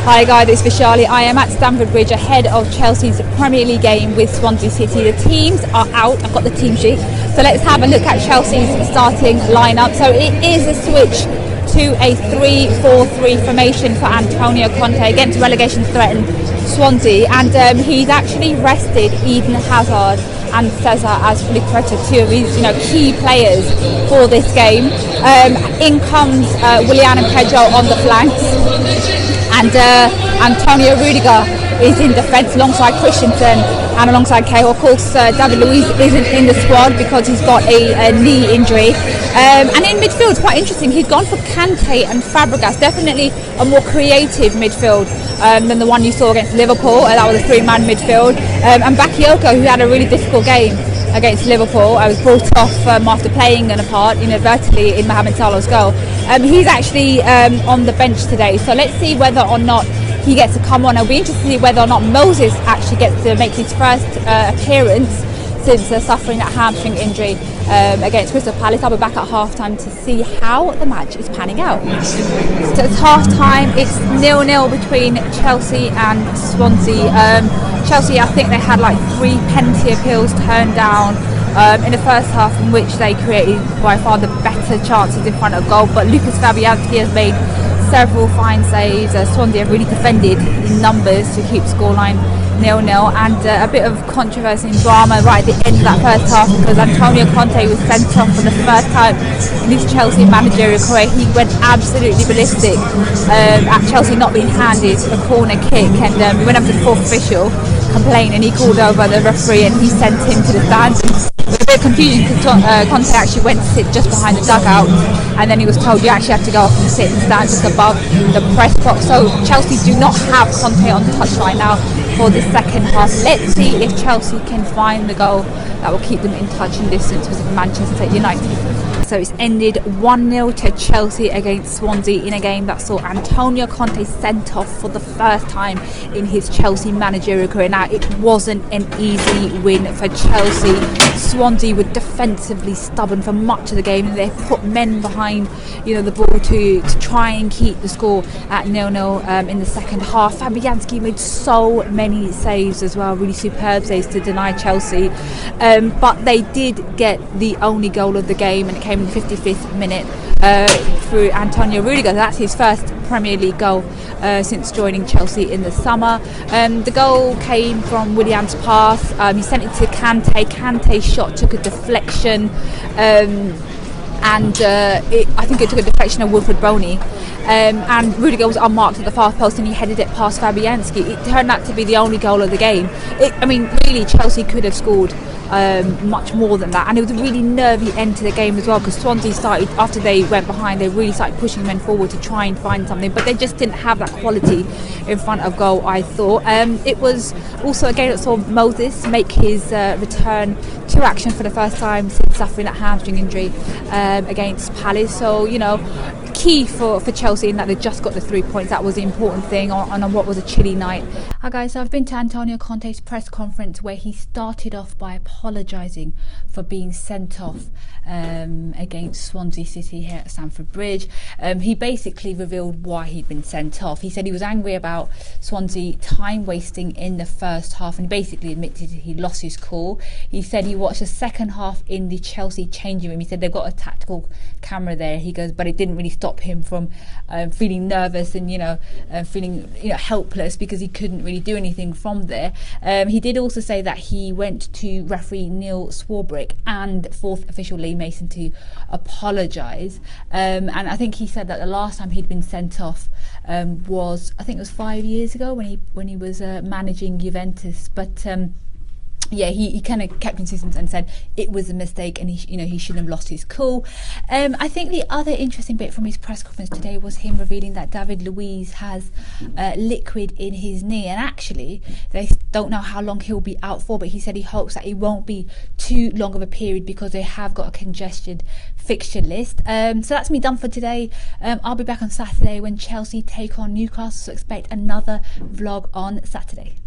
Hi guys, it's Vishali. I am at Stamford Bridge ahead of Chelsea's Premier League game with Swansea City. The teams are out. I've got the team sheet. So let's have a look at Chelsea's starting lineup. So it is a switch to a 3-4-3 formation for Antonio Conte against relegation threatened Swansea, and he's actually rested Eden Hazard and Cesar as Filipreta, two of his key players for this game. In comes Willian and Pedro on the flanks, and Antonio Rudiger is in defence alongside Christensen and alongside Cahill. Of course, David Luiz isn't in the squad because he's got a knee injury. And in midfield, it's quite interesting. He's gone for Conte and Fabregas. Definitely a more creative midfield than the one you saw against Liverpool. That was a three-man midfield. And Bakayoko, who had a really difficult game against Liverpool, I was brought off after playing in a part inadvertently in Mohamed Salah's goal. He's actually on the bench today. So let's see whether or not he gets to come on. It'll be interesting to see whether or not Moses actually gets to make his first appearance since suffering that hamstring injury against Crystal Palace. I'll be back at half-time to see how the match is panning out. So it's half-time. It's 0-0 between Chelsea and Swansea. Chelsea, I think they had like 3 penalty appeals turned down in the first half, in which they created by far the better chances in front of goal. But Lucas Fabianski has made several fine saves. Swansea have really defended in numbers to keep scoreline 0-0, and a bit of controversy and drama right at the end of that first half because Antonio Conte was sent off for the first time in his Chelsea managerial career. He went absolutely ballistic at Chelsea not being handed a corner kick, and we went up to the fourth official, complained, and he called over the referee and he sent him to the stands. It was a bit confusing because Conte actually went to sit just behind the dugout, and then he was told you actually have to go up and sit and stand just above the press box. So Chelsea do not have Conte on the touchline now for the second half. Let's see if Chelsea can find the goal that will keep them in touch and distance with Manchester United. So it's ended 1-0 to Chelsea against Swansea in a game that saw Antonio Conte sent off for the first time in his Chelsea managerial career. Now, it wasn't an easy win for Chelsea. Swansea were defensively stubborn for much of the game, and they put men behind the ball to try and keep the score at 0-0 in the second half. Fabianski made so many saves as well, really superb saves to deny Chelsea, but they did get the only goal of the game, and it came in the 55th minute through Antonio Rudiger. That's his first Premier League goal since joining Chelsea in the summer. The goal came from Willian's pass. He sent it to Conte. Kante's shot took a deflection, and I think it took a deflection of Wilfred Boney, and Rudiger was unmarked at the far post and he headed it past Fabianski. It turned out to be the only goal of the game. Really Chelsea could have scored much more than that, and it was a really nervy end to the game as well, because Swansea started, after they went behind, they really started pushing men forward to try and find something, but they just didn't have that quality in front of goal, I thought. It was also a game that saw Moses make his return to action for the first time since suffering that hamstring injury against Palace. So key for Chelsea in that they just got the 3 points. That was the important thing on what was a chilly night. Hi guys, so I've been to Antonio Conte's press conference where he started off by apologising for being sent off against Swansea City here at Stamford Bridge. He basically revealed why he'd been sent off. He said he was angry about Swansea time wasting in the first half, and basically admitted he lost his cool. He said he watched the second half in the Chelsea changing room. He said they've got a tactical camera there. He goes, but it didn't really stop him from feeling nervous and feeling helpless because he couldn't really do anything from there. He did also say that he went to referee Neil Swarbrick and fourth official Lee Mason to apologise, and I think he said that the last time he'd been sent off was, I think it was 5 years ago when he was managing Juventus, but he kind of kept consistent and said it was a mistake and he shouldn't have lost his cool. I think the other interesting bit from his press conference today was him revealing that David Luiz has liquid in his knee, and actually they don't know how long he'll be out for, but he said he hopes that it won't be too long of a period because they have got a congested fixture list. So that's me done for today. I'll be back on Saturday when Chelsea take on Newcastle, so expect another vlog on Saturday.